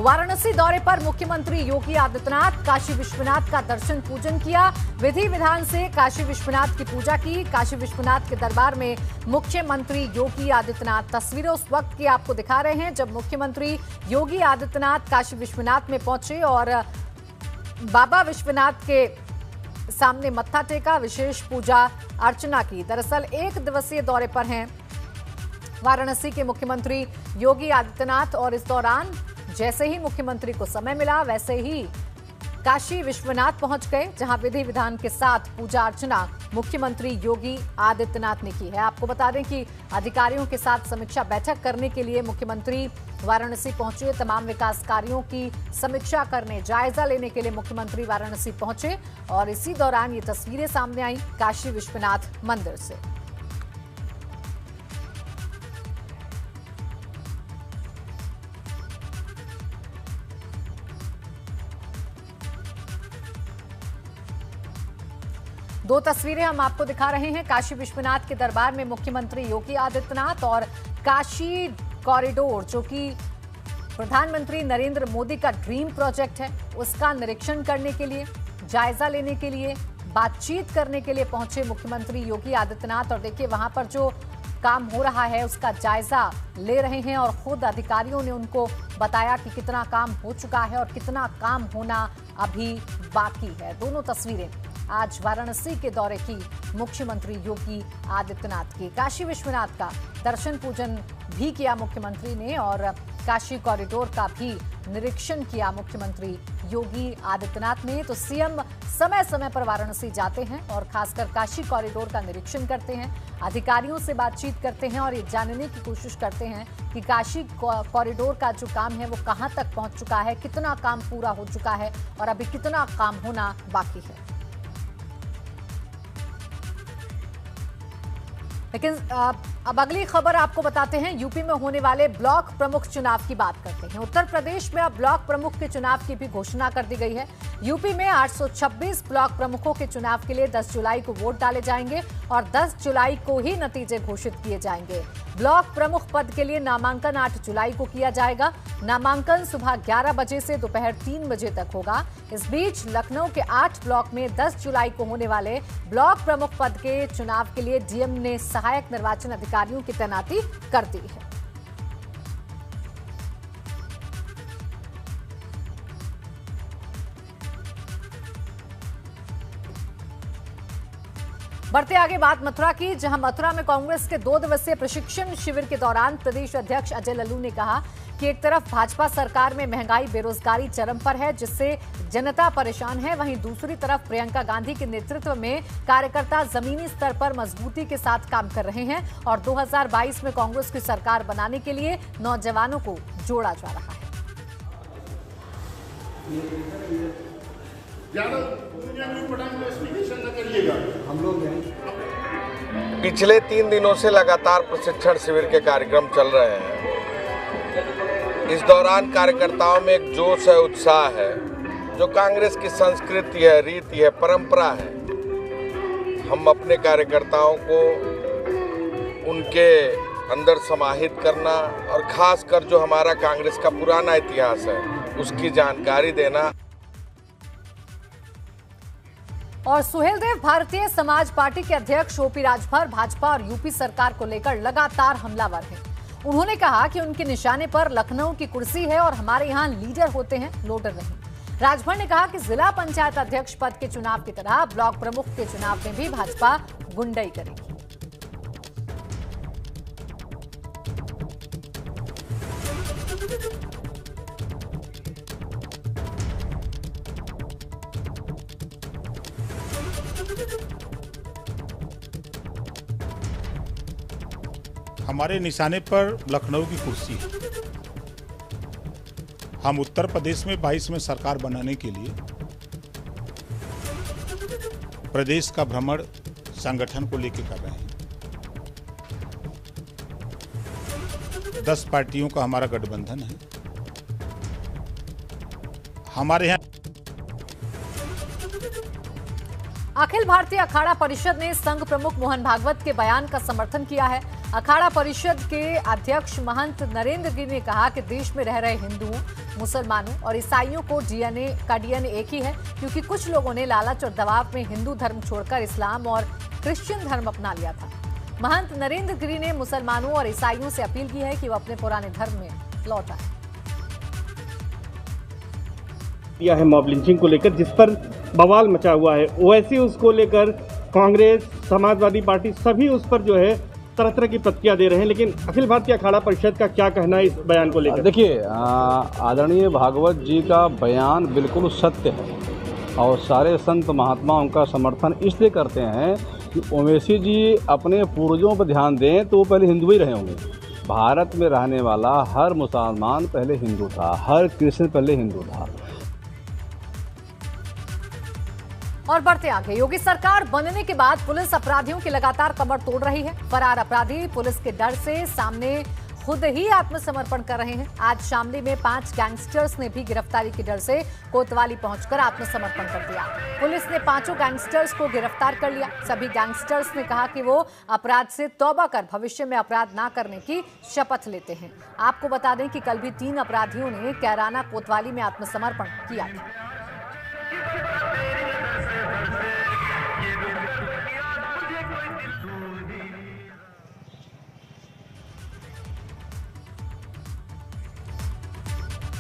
वाराणसी दौरे पर मुख्यमंत्री योगी आदित्यनाथ काशी विश्वनाथ का दर्शन पूजन किया। विधि विधान से काशी विश्वनाथ की पूजा की। काशी विश्वनाथ के दरबार में मुख्यमंत्री योगी आदित्यनाथ, तस्वीरें उस वक्त की आपको दिखा रहे हैं जब मुख्यमंत्री योगी आदित्यनाथ काशी विश्वनाथ में पहुंचे और बाबा विश्वनाथ के सामने मत्था टेका, विशेष पूजा अर्चना की। दरअसल 1 दिवसीय दौरे पर हैं वाराणसी के मुख्यमंत्री योगी आदित्यनाथ और इस दौरान जैसे ही मुख्यमंत्री को समय मिला वैसे ही काशी विश्वनाथ पहुंच गए, जहां विधि विधान के साथ पूजा अर्चना मुख्यमंत्री योगी आदित्यनाथ ने की है। आपको बता दें कि अधिकारियों के साथ समीक्षा बैठक करने के लिए मुख्यमंत्री वाराणसी पहुंचे। तमाम विकास कार्यों की समीक्षा करने, जायजा लेने के लिए मुख्यमंत्री वाराणसी पहुंचे और इसी दौरान ये तस्वीरें सामने आई काशी विश्वनाथ मंदिर से। दो तस्वीरें हम आपको दिखा रहे हैं काशी विश्वनाथ के दरबार में मुख्यमंत्री योगी आदित्यनाथ और काशी कॉरिडोर, जो कि प्रधानमंत्री नरेंद्र मोदी का ड्रीम प्रोजेक्ट है, उसका निरीक्षण करने के लिए, जायजा लेने के लिए, बातचीत करने के लिए पहुंचे मुख्यमंत्री योगी आदित्यनाथ। और देखिए वहां पर जो काम हो रहा है उसका जायजा ले रहे हैं और खुद अधिकारियों ने उनको बताया कि कितना काम हो चुका है और कितना काम होना अभी बाकी है। दोनों तस्वीरें आज वाराणसी के दौरे की मुख्यमंत्री योगी आदित्यनाथ की। काशी विश्वनाथ का दर्शन पूजन भी किया मुख्यमंत्री ने और काशी कॉरिडोर का भी निरीक्षण किया मुख्यमंत्री योगी आदित्यनाथ ने। तो सीएम समय समय पर वाराणसी जाते हैं और खासकर काशी कॉरिडोर का निरीक्षण करते हैं, अधिकारियों से बातचीत करते हैं और ये जानने की कोशिश करते हैं कि काशी कॉरिडोर का जो काम है वो कहां तक पहुंच चुका है, कितना काम पूरा हो चुका है और अभी कितना काम होना बाकी है। लेकिन अब अगली खबर आपको बताते हैं। यूपी में होने वाले ब्लॉक प्रमुख चुनाव की बात करते हैं। उत्तर प्रदेश में अब ब्लॉक प्रमुख के चुनाव की भी घोषणा कर दी गई है। यूपी में 826 ब्लॉक प्रमुखों के चुनाव के लिए 10 जुलाई को वोट डाले जाएंगे और 10 जुलाई को ही नतीजे घोषित किए जाएंगे। ब्लॉक प्रमुख पद के लिए नामांकन 8 जुलाई को किया जाएगा। नामांकन सुबह 11 बजे से दोपहर 3 बजे तक होगा। इस बीच लखनऊ के 8 ब्लॉक में 10 जुलाई को होने वाले ब्लॉक प्रमुख पद के चुनाव के लिए डीएम ने सहायक निर्वाचन अधिकारियों की तैनाती कर दी है। बढ़ते आगे बात मथुरा की, जहां मथुरा में कांग्रेस के 2 दिवसीय प्रशिक्षण शिविर के दौरान प्रदेश अध्यक्ष अजय लल्लू ने कहा कि एक तरफ भाजपा सरकार में महंगाई, बेरोजगारी चरम पर है जिससे जनता परेशान है, वहीं दूसरी तरफ प्रियंका गांधी के नेतृत्व में कार्यकर्ता जमीनी स्तर पर मजबूती के साथ काम कर रहे हैं और 2022 में कांग्रेस की सरकार बनाने के लिए नौजवानों को जोड़ा जा रहा है। पिछले 3 दिनों से लगातार प्रशिक्षण शिविर के कार्यक्रम चल रहे हैं। इस दौरान कार्यकर्ताओं में एक जोश है, उत्साह है, जो कांग्रेस की संस्कृति है, रीति है, परंपरा है। हम अपने कार्यकर्ताओं को उनके अंदर समाहित करना और खासकर जो हमारा कांग्रेस का पुराना इतिहास है उसकी जानकारी देना। और सुहेलदेव भारतीय समाज पार्टी के अध्यक्ष ओपी राजभर भाजपा और यूपी सरकार को लेकर लगातार हमलावर हैं। उन्होंने कहा कि उनके निशाने पर लखनऊ की कुर्सी है और हमारे यहां लीडर होते हैं, लोडर नहीं। राजभर ने कहा कि जिला पंचायत अध्यक्ष पद के चुनाव की तरह ब्लॉक प्रमुख के चुनाव में भी भाजपा गुंडई करेगी। हमारे निशाने पर लखनऊ की कुर्सी है। हम उत्तर प्रदेश में 22 में सरकार बनाने के लिए प्रदेश का भ्रमण संगठन को लेकर कर रहे हैं। 10 पार्टियों का हमारा गठबंधन है। हमारे यहाँ अखिल भारतीय अखाड़ा परिषद ने संघ प्रमुख मोहन भागवत के बयान का समर्थन किया है। अखाड़ा परिषद के अध्यक्ष महंत नरेंद्र गिरी ने कहा कि देश में रह रहे हिंदुओं, मुसलमानों और ईसाइयों को डीएनए एक ही है, क्योंकि कुछ लोगों ने लालच और दबाव में हिंदू धर्म छोड़कर इस्लाम और क्रिश्चियन धर्म अपना लिया था। महंत नरेंद्र गिरी ने मुसलमानों और ईसाइयों से अपील की है कि वो अपने पुराने धर्म में लौट आए। किया है मॉब लिंचिंग को लेकर, जिस पर बवाल मचा हुआ है। ओवैसी उसको लेकर कांग्रेस, समाजवादी पार्टी सभी उस पर जो है तरह तरह की प्रतिक्रिया दे रहे हैं, लेकिन अखिल भारतीय अखाड़ा परिषद का क्या कहना है इस बयान को लेकर? देखिए, आदरणीय भागवत जी का बयान बिल्कुल सत्य है और सारे संत महात्मा उनका समर्थन इसलिए करते हैं कि ओवैसी जी अपने पूर्वजों पर ध्यान दें तो वो पहले हिंदू ही रहे होंगे। भारत में रहने वाला हर मुसलमान पहले हिंदू था, हर क्रिश्चियन पहले हिंदू था। और बढ़ते आगे, योगी सरकार बनने के बाद पुलिस अपराधियों की लगातार कमर तोड़ रही है। फरार अपराधी पुलिस के डर से सामने खुद ही आत्मसमर्पण कर रहे हैं। आज शामली में 5 गैंगस्टर्स ने भी गिरफ्तारी के डर से कोतवाली पहुंचकर आत्मसमर्पण कर दिया। पुलिस ने 5 गैंगस्टर्स को गिरफ्तार कर लिया। सभी गैंगस्टर्स ने कहा कि वो अपराध से तौबा कर भविष्य में अपराध ना करने की शपथ लेते हैं। आपको बता दें कि कल भी 3 अपराधियों ने कैराना कोतवाली में आत्मसमर्पण किया था।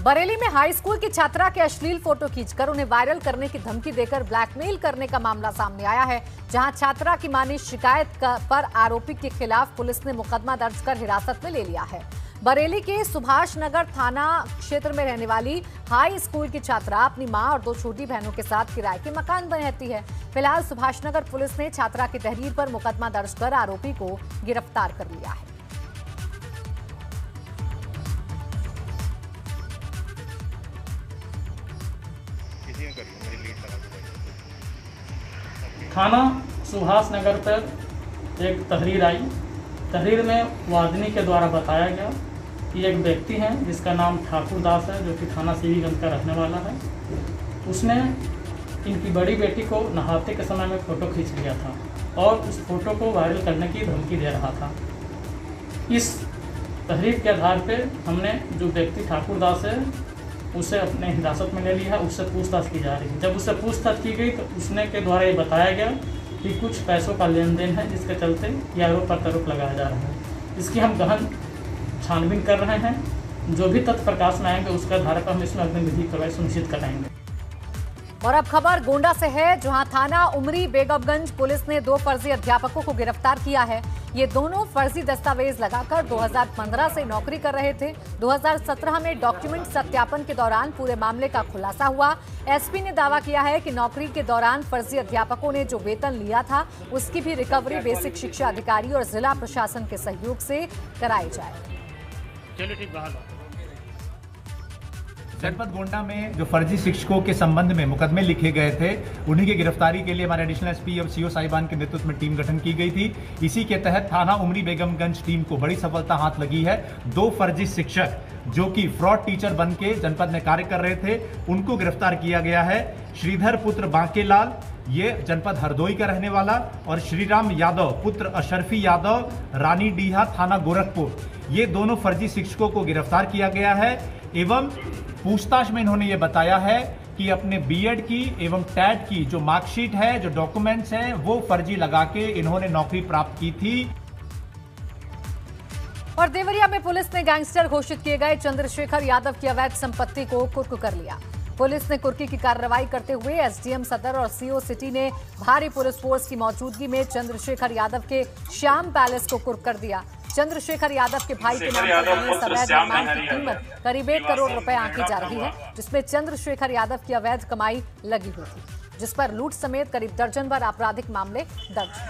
बरेली में हाई स्कूल की छात्रा के अश्लील फोटो खींचकर उन्हें वायरल करने की धमकी देकर ब्लैकमेल करने का मामला सामने आया है, जहां छात्रा की मां ने शिकायत पर आरोपी के खिलाफ पुलिस ने मुकदमा दर्ज कर हिरासत में ले लिया है। बरेली के सुभाष नगर थाना क्षेत्र में रहने वाली हाई स्कूल की छात्रा अपनी मां और 2 छोटी बहनों के साथ किराए के मकान में रहती है। फिलहाल सुभाष नगर पुलिस ने छात्रा की तहरीर पर मुकदमा दर्ज कर आरोपी को गिरफ्तार कर लिया है। थाना सुभाष नगर पर एक तहरीर आई। तहरीर में वादनी के द्वारा बताया गया कि एक व्यक्ति है जिसका नाम ठाकुर दास है, जो कि थाना सीवीगंज का रहने वाला है। उसने इनकी बड़ी बेटी को नहाते के समय में फ़ोटो खींच लिया था और उस फोटो को वायरल करने की धमकी दे रहा था। इस तहरीर के आधार पर हमने जो व्यक्ति ठाकुर दास है उसे अपने हिरासत में ले लिया है। उससे पूछताछ की जा रही है। जब उससे पूछताछ की गई तो उसने के द्वारा ये बताया गया कि कुछ पैसों का लेन देन है, जिसके चलते ये आरोप प्रत्यारोप लगाया जा रहा है। इसकी हम गहन छानबीन कर रहे हैं। जो भी तथ्य प्रकाश में आएंगे उसके आधार पर हम इसमें अग्रिम विधि कार्रवाई सुनिश्चित कराएंगे। और अब खबर गोंडा से है, जहां थाना उमरी बेगमगंज पुलिस ने 2 फर्जी अध्यापकों को गिरफ्तार किया है। ये दोनों फर्जी दस्तावेज लगाकर 2015 से नौकरी कर रहे थे। 2017 में डॉक्यूमेंट सत्यापन के दौरान पूरे मामले का खुलासा हुआ। एसपी ने दावा किया है कि नौकरी के दौरान फर्जी अध्यापकों ने जो वेतन लिया था उसकी भी रिकवरी बेसिक शिक्षा अधिकारी और जिला प्रशासन के सहयोग से कराई जाए। चलिए ठीक, जनपद गोंडा में जो फर्जी शिक्षकों के संबंध में मुकदमे लिखे गए थे, उन्हीं की गिरफ्तारी के लिए हमारे एडिशनल एसपी और सीओ साहिबान के नेतृत्व में टीम गठन की गई थी। इसी के तहत थाना उमरी बेगमगंज टीम को बड़ी सफलता हाथ लगी है। 2 फर्जी शिक्षक जो कि फ्रॉड टीचर बन के जनपद में कार्य कर रहे थे, उनको गिरफ्तार किया गया है। श्रीधर पुत्र बांकेलाल, ये जनपद हरदोई का रहने वाला, और श्रीराम यादव पुत्र अशरफी यादव, रानी डीहा थाना गोरखपुर, ये दोनों फर्जी शिक्षकों को गिरफ्तार किया गया है। एवं पूछताछ में इन्होंने ये बताया है कि अपने बीएड की एवं टैट की जो मार्कशीट है, जो डॉक्यूमेंट्स हैं, वो फर्जी लगा के इन्होंने नौकरी प्राप्त की थी। और देवरिया में पुलिस ने गैंगस्टर घोषित किए गए चंद्रशेखर यादव की अवैध संपत्ति को कुर्क कर लिया। पुलिस ने कुर्की की कार्रवाई करते हुए एसडीएम सदर और सीओ सिटी ने भारी पुलिस फोर्स की मौजूदगी में चंद्रशेखर यादव के श्याम पैलेस को कुर्क कर दिया। चंद्रशेखर यादव के भाई के नाम पर बने इस अवैध निर्माण की कीमत करीब 1 करोड़ रुपए आंकी जा रही है, जिसमें चंद्रशेखर यादव की अवैध कमाई लगी हुई थी, जिस पर लूट समेत करीब दर्जन भर आपराधिक मामले दर्ज हैं।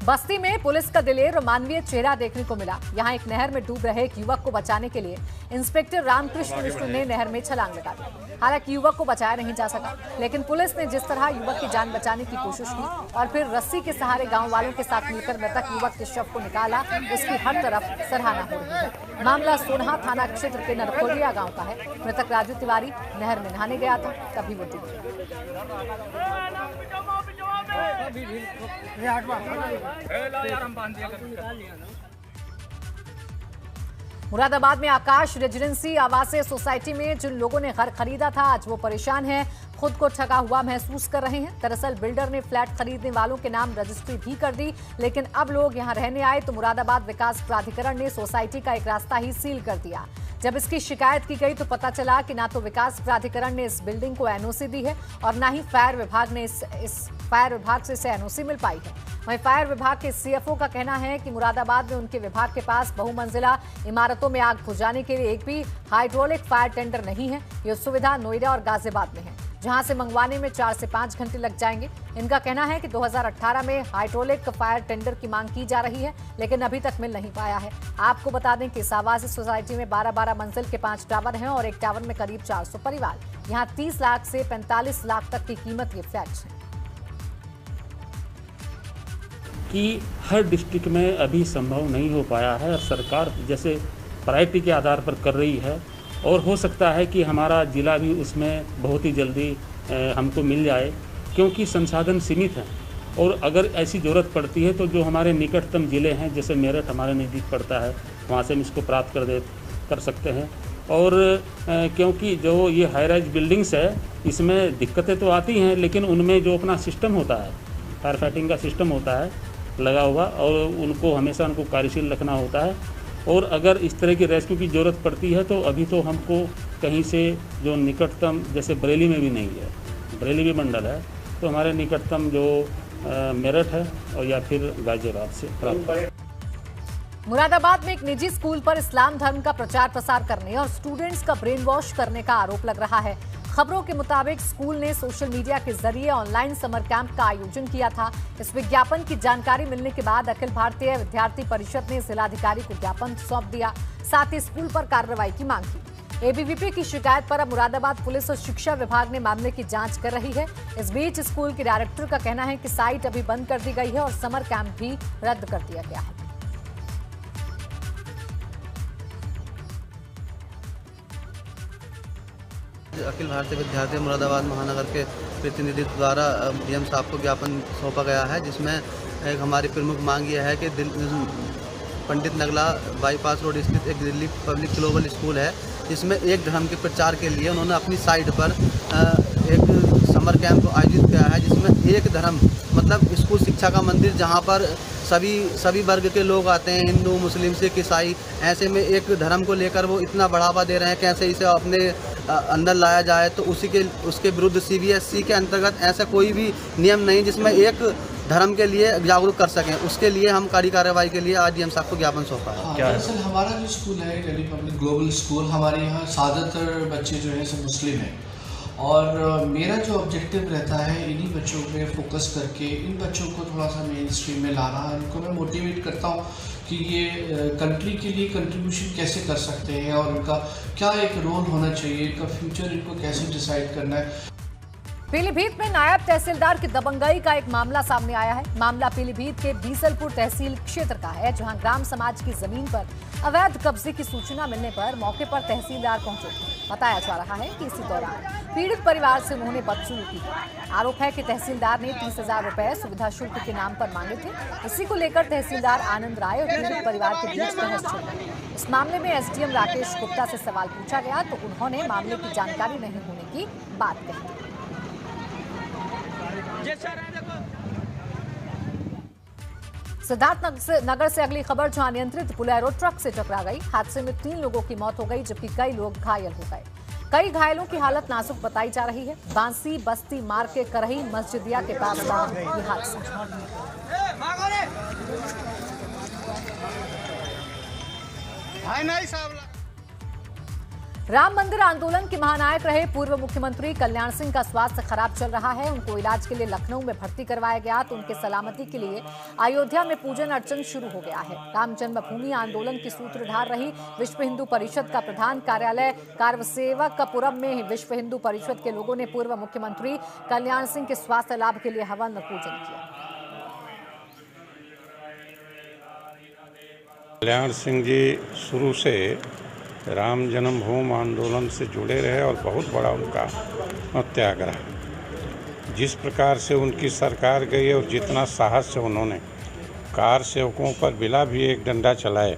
बस्ती में पुलिस का दिलेर और मानवीय चेहरा देखने को मिला। यहां एक नहर में डूब रहे एक युवक को बचाने के लिए इंस्पेक्टर रामकृष्ण विष्णु ने नहर में छलांग लगा दी। हालांकि युवक को बचाया नहीं जा सका, लेकिन पुलिस ने जिस तरह युवक की जान बचाने की कोशिश की और फिर रस्सी के सहारे गांव वालों के साथ मिलकर मृतक युवक के शव को निकाला, उसकी हर तरफ सराहना हो रही है। मामला सोनहा थाना क्षेत्र के नरखोलिया गांव का है। मृतक राजू तिवारी नहर में नहाने गया था, तभी वो डूब गया। मुरादाबाद में आकाश रेजिडेंसी आवासीय सोसाइटी में जिन लोगों ने घर खरीदा था, आज वो परेशान हैं, खुद को ठगा हुआ महसूस कर रहे हैं। दरअसल बिल्डर ने फ्लैट खरीदने वालों के नाम रजिस्ट्री भी कर दी, लेकिन अब लोग यहां रहने आए तो मुरादाबाद विकास प्राधिकरण ने सोसाइटी का एक रास्ता ही सील कर दिया। जब इसकी शिकायत की गई तो पता चला कि ना तो विकास प्राधिकरण ने इस बिल्डिंग को एनओसी दी है और ना ही फायर विभाग ने इस फायर विभाग से इसे एनओसी मिल पाई है। वहीं फायर विभाग के सीएफओ का कहना है कि मुरादाबाद में उनके विभाग के पास बहुमंजिला इमारतों में आग बुझाने के लिए एक भी हाइड्रोलिक फायर टेंडर नहीं है। ये सुविधा नोएडा और गाजियाबाद में है, जहां से मंगवाने में 4 से 5 घंटे लग जाएंगे। इनका कहना है कि 2018 में हाइड्रोलिक फायर टेंडर की मांग की जा रही है, लेकिन अभी तक मिल नहीं पाया है। आपको बता दें कि इस आवासीय सोसाइटी में 12-12 मंजिल के 5 टावर हैं और एक टावर में करीब 400 परिवार। यहाँ 30 लाख से 45 लाख तक की कीमत के फ्लैट्स हैं। कि हर डिस्ट्रिक्ट में अभी संभव नहीं हो पाया है और सरकार जैसे प्रायोरिटी के आधार पर कर रही है, और हो सकता है कि हमारा ज़िला भी उसमें बहुत ही जल्दी हमको मिल जाए, क्योंकि संसाधन सीमित हैं। और अगर ऐसी ज़रूरत पड़ती है तो जो हमारे निकटतम ज़िले हैं, जैसे मेरठ हमारे नज़दीक पड़ता है, वहाँ से हम इसको प्राप्त कर सकते हैं। और क्योंकि जो ये हाई राइज बिल्डिंग्स है, इसमें दिक्कतें तो आती हैं, लेकिन उनमें जो अपना सिस्टम होता है, फायर फाइटिंग का सिस्टम होता है लगा हुआ, और उनको हमेशा उनको कार्यशील रखना होता है। और अगर इस तरह की रेस्क्यू की ज़रूरत पड़ती है तो अभी तो हमको कहीं से जो निकटतम, जैसे बरेली में भी नहीं है, बरेली भी मंडल है, तो हमारे निकटतम जो मेरठ है और या फिर गाजियाबाद से प्राप्त। मुरादाबाद में एक निजी स्कूल पर इस्लाम धर्म का प्रचार प्रसार करने और स्टूडेंट्स का ब्रेन वॉश करने का आरोप लग रहा है। खबरों के मुताबिक स्कूल ने सोशल मीडिया के जरिए ऑनलाइन समर कैंप का आयोजन किया था। इस विज्ञापन की जानकारी मिलने के बाद अखिल भारतीय विद्यार्थी परिषद ने जिलाधिकारी को ज्ञापन सौंप दिया, साथ ही स्कूल पर कार्रवाई की मांग की। एबीवीपी की शिकायत पर अब मुरादाबाद पुलिस और शिक्षा विभाग ने मामले की जांच कर रही है। इस बीच स्कूल के डायरेक्टर का कहना है कि साइट अभी बंद कर दी गई है और समर कैंप भी रद्द कर दिया गया है। अखिल भारतीय विद्यार्थी मुरादाबाद महानगर के प्रतिनिधित्व द्वारा डीएम साहब को ज्ञापन सौंपा गया है, जिसमें एक हमारी प्रमुख मांग यह है कि पंडित नगला बाईपास रोड स्थित एक दिल्ली पब्लिक ग्लोबल स्कूल है, जिसमें एक धर्म के प्रचार के लिए उन्होंने अपनी साइट पर एक समर कैंप आयोजित किया है, जिसमें एक धर्म मतलब स्कूल शिक्षा का मंदिर, जहां पर सभी वर्ग के लोग आते हैं, हिंदू, मुस्लिम, सिख, ईसाई। ऐसे में एक धर्म को लेकर वो इतना बढ़ावा दे रहे हैं, कैसे इसे अपने अंदर लाया जाए। तो उसके विरुद्ध CBSE के अंतर्गत ऐसा कोई भी नियम नहीं जिसमें एक धर्म के लिए जागरूक कर सकें। उसके लिए हम कड़ी कार्रवाई के लिए आज डीएम साहब को ज्ञापन सौंपा है। दरअसल हमारा जो स्कूल है दिल्ली पब्लिक ग्लोबल स्कूल, हमारे यहाँ ज़्यादातर बच्चे जो हैं सब मुस्लिम हैं, और मेरा जो ऑब्जेक्टिव रहता है इन्हीं बच्चों पे फोकस करके इन बच्चों को थोड़ा सा मेन स्ट्रीम में लाना। इनको मैं मोटिवेट करता हूँ कि ये कंट्री के लिए कंट्रीब्यूशन कैसे कर सकते हैं और उनका क्या एक रोल होना चाहिए, इनका फ्यूचर इनको कैसे डिसाइड करना है। पीलीभीत में नायब तहसीलदार की दबंगई का एक मामला सामने आया है। मामला पीलीभीत के बीसलपुर तहसील क्षेत्र का है, जहां ग्राम समाज की जमीन पर अवैध कब्जे की सूचना मिलने पर मौके पर तहसीलदार पहुंचे। बताया जा रहा है कि इसी दौरान पीड़ित परिवार से उन्होंने बदसलूकी की। आरोप है कि तहसीलदार ने 30,000 रुपए सुविधा शुल्क के नाम पर मांगे थे। इसी को लेकर तहसीलदार आनंद राय और पीड़ित परिवार के बीच बहस छिड़ गई। इस मामले में SDM राकेश गुप्ता से सवाल पूछा गया तो उन्होंने मामले की जानकारी नहीं होने की बात कही। सिद्धार्थ नगर से अगली खबर, जहां अनियंत्रित बोलेरो ट्रक से टकरा गई। हादसे में 3 लोगों की मौत हो गई, जबकि कई लोग घायल हो गए। कई घायलों की हालत नाजुक बताई जा रही है। बांसी बस्ती मार्ग के करही मस्जिदिया के पास ये हादसा। राम मंदिर आंदोलन के महानायक रहे पूर्व मुख्यमंत्री कल्याण सिंह का स्वास्थ्य खराब चल रहा है। उनको इलाज के लिए लखनऊ में भर्ती करवाया गया तो उनके सलामती के लिए अयोध्या में पूजन अर्चन शुरू हो गया है। राम जन्मभूमि आंदोलन की सूत्रधार रही विश्व हिंदू परिषद का प्रधान कार्यालय कारसेवकपुरम में विश्व हिंदू परिषद के लोगों ने पूर्व मुख्यमंत्री कल्याण सिंह के स्वास्थ्य लाभ के लिए हवन पूजन किया। कल्याण सिंह जी शुरू से राम जन्मभूमि आंदोलन से जुड़े रहे और बहुत बड़ा उनका त्याग रहा। जिस प्रकार से उनकी सरकार गई और जितना साहस से उन्होंने कार सेवकों पर बिला भी एक डंडा चलाए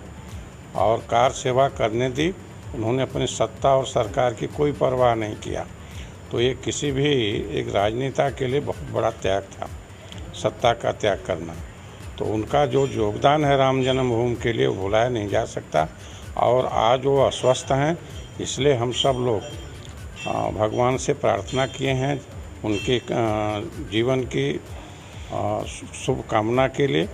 और कार सेवा करने दी, उन्होंने अपनी सत्ता और सरकार की कोई परवाह नहीं किया। तो ये किसी भी एक राजनेता के लिए बहुत बड़ा त्याग था, सत्ता का त्याग करना। तो उनका जो योगदान है राम जन्मभूमि के लिए वो भुलाया नहीं जा सकता। और आज वो अस्वस्थ हैं, इसलिए हम सब लोग भगवान से प्रार्थना किए हैं उनके जीवन की शुभकामना के लिए।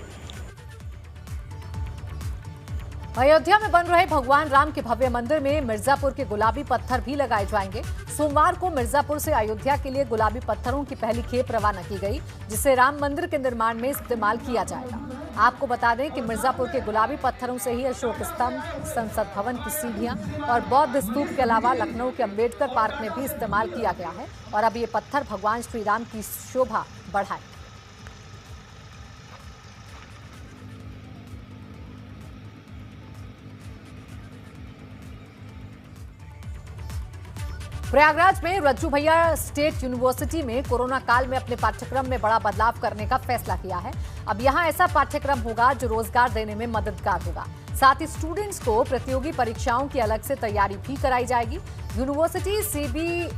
अयोध्या में बन रहे भगवान राम के भव्य मंदिर में मिर्जापुर के गुलाबी पत्थर भी लगाए जाएंगे। सोमवार को मिर्जापुर से अयोध्या के लिए गुलाबी पत्थरों की पहली खेप रवाना की गई, जिसे राम मंदिर के निर्माण में इस्तेमाल किया जाएगा। आपको बता दें कि मिर्जापुर के गुलाबी पत्थरों से ही अशोक स्तंभ, संसद भवन की सीढ़ियां और बौद्ध स्तूप के अलावा लखनऊ के अंबेडकर पार्क में भी इस्तेमाल किया गया है और अब ये पत्थर भगवान श्री राम की शोभा बढ़ाए। प्रयागराज में रज्जू भैया स्टेट यूनिवर्सिटी में कोरोना काल में अपने पाठ्यक्रम में बड़ा बदलाव करने का फैसला किया है। अब यहां ऐसा पाठ्यक्रम होगा जो रोजगार देने में मददगार होगा। साथ ही स्टूडेंट्स को प्रतियोगी परीक्षाओं की अलग से तैयारी भी कराई जाएगी। यूनिवर्सिटी CBCS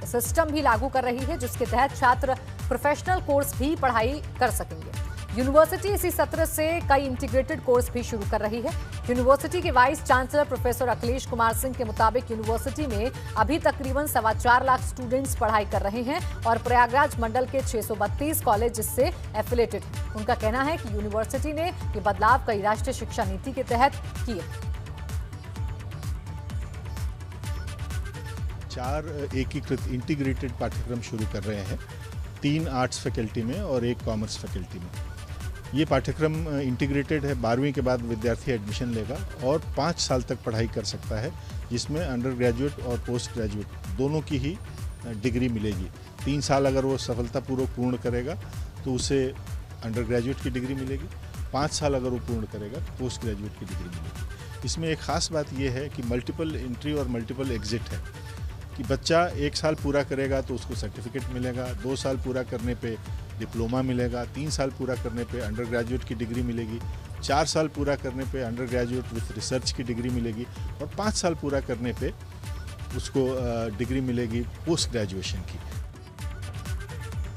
सिस्टम भी लागू कर रही है, जिसके तहत छात्र प्रोफेशनल कोर्स भी पढ़ाई कर सकेंगे। यूनिवर्सिटी इसी सत्र से कई इंटीग्रेटेड कोर्स भी शुरू कर रही है। यूनिवर्सिटी के vice chancellor professor Akhilesh Kumar Singh के मुताबिक यूनिवर्सिटी में अभी तकरीबन 4.25 लाख स्टूडेंट्स पढ़ाई कर रहे हैं और प्रयागराज मंडल के 632 कॉलेज इससे एफिलेटेड हैं। उनका कहना है कि यूनिवर्सिटी ने ये बदलाव कई राष्ट्रीय शिक्षा नीति के तहत किए। 4 एकीकृत इंटीग्रेटेड पाठ्यक्रम शुरू कर रहे हैं, 3 आर्ट्स फैकल्टी में और 1 कॉमर्स फैकल्टी में। ये पाठ्यक्रम इंटीग्रेटेड है। 12वीं के बाद विद्यार्थी एडमिशन लेगा और 5 साल तक पढ़ाई कर सकता है, जिसमें अंडर ग्रेजुएट और पोस्ट ग्रेजुएट दोनों की ही डिग्री मिलेगी। 3 साल अगर वो सफलतापूर्वक पूर्ण करेगा तो उसे अंडर ग्रेजुएट की डिग्री मिलेगी। 5 साल अगर वो पूर्ण करेगा तो पोस्ट ग्रेजुएट की डिग्री मिलेगी। इसमें एक ख़ास बात ये है कि मल्टीपल एंट्री और मल्टीपल एग्जिट है कि बच्चा 1 साल पूरा करेगा तो उसको सर्टिफिकेट मिलेगा, 2 साल पूरा करने पे डिप्लोमा मिलेगा, 3 साल पूरा करने पे अंडर ग्रेजुएट की डिग्री मिलेगी, 4 साल पूरा करने पे अंडर ग्रेजुएट विथ रिसर्च की डिग्री मिलेगी और 5 साल पूरा करने पे उसको डिग्री मिलेगी पोस्ट ग्रेजुएशन की।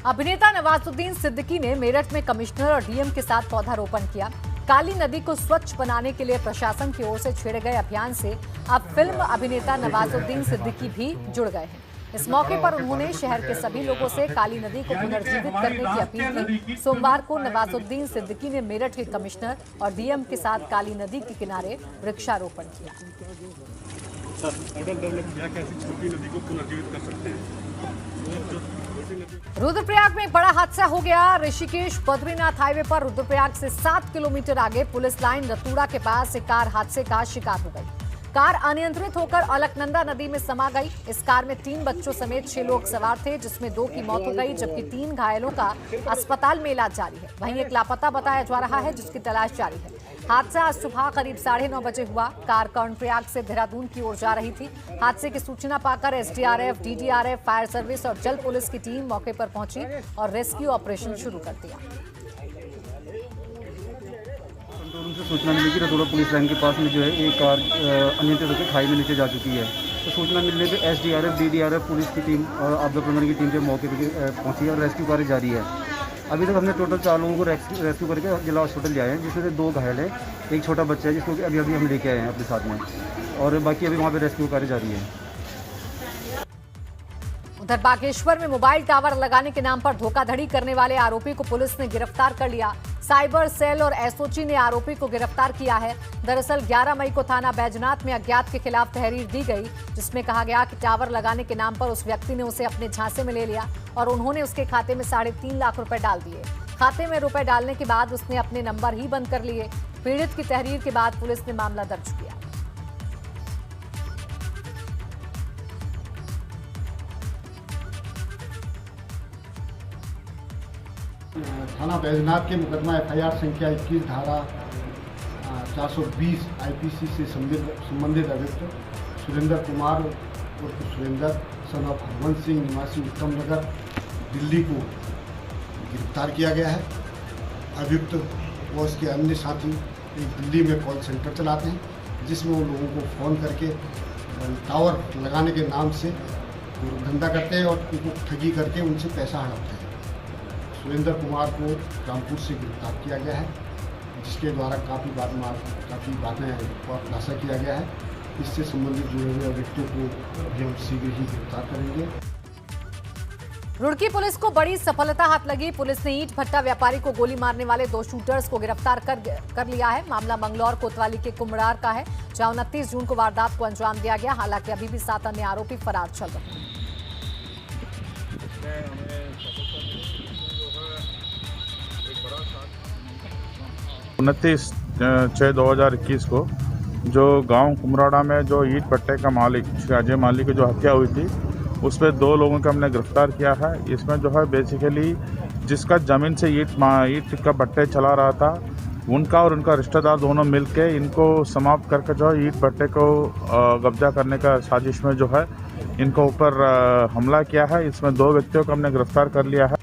अभिनेता नवाजुद्दीन सिद्दीकी ने मेरठ में कमिश्नर और डीएम के साथ पौधारोपण किया। काली नदी को स्वच्छ बनाने के लिए प्रशासन की ओर से छेड़े गए अभियान से अब फिल्म अभिनेता नवाजुद्दीन सिद्दीकी भी जुड़ गए हैं। इस मौके पर उन्होंने शहर के सभी लोगों से काली नदी को पुनर्जीवित करने की अपील की। सोमवार को नवाजुद्दीन सिद्दीकी ने मेरठ के कमिश्नर और डीएम के साथ काली नदी के किनारे वृक्षारोपण किया। रुद्रप्रयाग में एक बड़ा हादसा हो गया। ऋषिकेश बद्रीनाथ हाईवे पर रुद्रप्रयाग से 7 किलोमीटर आगे पुलिस लाइन रतूड़ा के पास एक कार हादसे का शिकार हो गई। कार अनियंत्रित होकर अलकनंदा नदी में समा गई। इस कार में 3 बच्चों समेत 6 लोग सवार थे, जिसमें 2 की मौत हो गई जबकि 3 घायलों का अस्पताल में इलाज जारी है। वहीं एक लापता बताया जा रहा है, जिसकी तलाश जारी है। हादसा आज सुबह करीब 9:30 बजे हुआ। कार कर्णप्रयाग से देहरादून की ओर जा रही थी। हादसे की सूचना पाकर एसडीआरएफ, डीडीआरएफ, फायर सर्विस और जल पुलिस की टीम मौके पर पहुंची और रेस्क्यू ऑपरेशन शुरू कर दिया। कंट्रोल से सूचना मिली कि रतौड़ा पुलिस लाइन के पास में जो है एक कार अनियंत्रित होकर खाई में नीचे जा चुकी है। तो सूचना मिलने पर एसडीआरएफ, डीडीआरएफ पुलिस की टीम और आपदा प्रबंधन की टीम जो मौके पर पहुंची है और रेस्क्यू कार्य जारी है। अभी तक हमने टोटल 4 लोगों को रेस्क्यू करके जिला हॉस्पिटल ले आए हैं, जिसमें से 2 घायल है, एक छोटा बच्चा है जिसको अभी हम लेके आए हैं अपने साथ में, और बाकी अभी वहाँ पे रेस्क्यू कार्य जारी है। उधर बागेश्वर में मोबाइल टावर लगाने के नाम पर धोखाधड़ी करने वाले आरोपी को पुलिस ने गिरफ्तार कर लिया। साइबर सेल और एसओजी ने आरोपी को गिरफ्तार किया है। दरअसल 11 मई को थाना बैजनाथ में अज्ञात के खिलाफ तहरीर दी गई, जिसमें कहा गया कि टावर लगाने के नाम पर उस व्यक्ति ने उसे अपने झांसे में ले लिया और उन्होंने उसके खाते में 3.5 लाख रुपए डाल दिए। खाते में रुपए डालने के बाद उसने अपने नंबर ही बंद कर लिए। पीड़ित की तहरीर के बाद पुलिस ने मामला दर्ज किया। थाना बैजनाथ के मुकदमा FIR संख्या 21 धारा 420 IPC से संबंधित अभियुक्त सुरेंद्र कुमार उर्फ सुरेंद्र सन ऑफ हरवंश सिंह निवासी उत्तम नगर दिल्ली को गिरफ्तार किया गया है। अभियुक्त व उसके अन्य साथी दिल्ली में कॉल सेंटर चलाते हैं, जिसमें उन लोगों को फ़ोन करके टावर लगाने के नाम से धंधा करते हैं और उनको ठगी करके उनसे पैसा हड़पते हैं। सुरेंद्र कुमार को रामपुर से गिरफ्तार किया गया है, जिसके द्वारा काफ़ी बातें और खुलासा किया गया है। इससे संबंधित जुड़े हुए व्यक्तियों को भी हम शीघ्र ही गिरफ्तार करेंगे। रुड़की पुलिस को बड़ी सफलता हाथ लगी। पुलिस ने ईंट भट्टा व्यापारी को गोली मारने वाले 2 शूटर्स को गिरफ्तार कर लिया है। मामला मंगलौर कोतवाली के कुमड़ार का है, जहां 29 जून को वारदात को अंजाम दिया गया। हालांकि अभी भी 7 अन्य आरोपी फरार चल रहे हैं। 29/6/2021 को जो गांव कुमराड़ा में जो ईंट भट्टे का मालिक अजय माली की जो हत्या हुई थी, उस पर 2 लोगों को हमने गिरफ्तार किया है। इसमें जो है बेसिकली जिसका ज़मीन से ईंट का भट्टे चला रहा था, उनका और उनका रिश्तेदार दोनों मिलके इनको समाप्त करके जो है ईंट भट्टे को कब्जा करने का साजिश में जो है इनको ऊपर हमला किया है। इसमें 2 व्यक्तियों को हमने गिरफ्तार कर लिया है।